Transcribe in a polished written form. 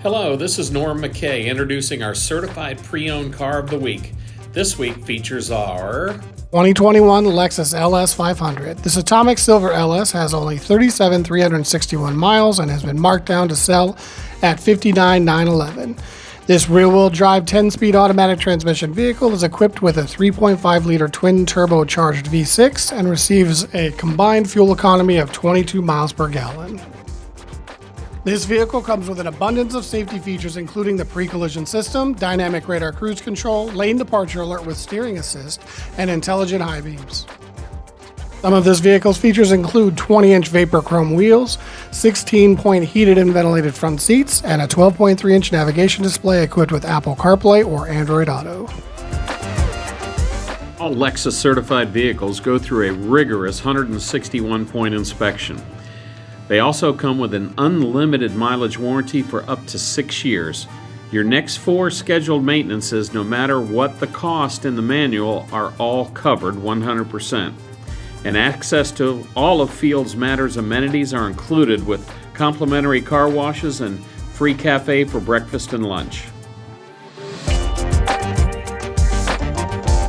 Hello, this is Norm McKay introducing our certified pre-owned car of the week. This week features our 2021 Lexus LS500. This atomic silver LS has only 37,361 miles and has been marked down to sell at $59,911. This rear-wheel drive 10-speed automatic transmission vehicle is equipped with a 3.5-liter twin-turbocharged V6 and receives a combined fuel economy of 22 miles per gallon. This vehicle comes with an abundance of safety features including the pre-collision system, dynamic radar cruise control, lane departure alert with steering assist, and intelligent high beams. Some of this vehicle's features include 20-inch Vapor Chrome wheels, 16-point heated and ventilated front seats, and a 12.3-inch navigation display equipped with Apple CarPlay or Android Auto. All Lexus certified vehicles go through a rigorous 161-point inspection. They also come with an unlimited mileage warranty for up to 6 years. Your next 4 scheduled maintenances, no matter what the cost in the manual, are all covered 100%. And access to all of Fields Matters amenities are included with complimentary car washes and free cafe for breakfast and lunch.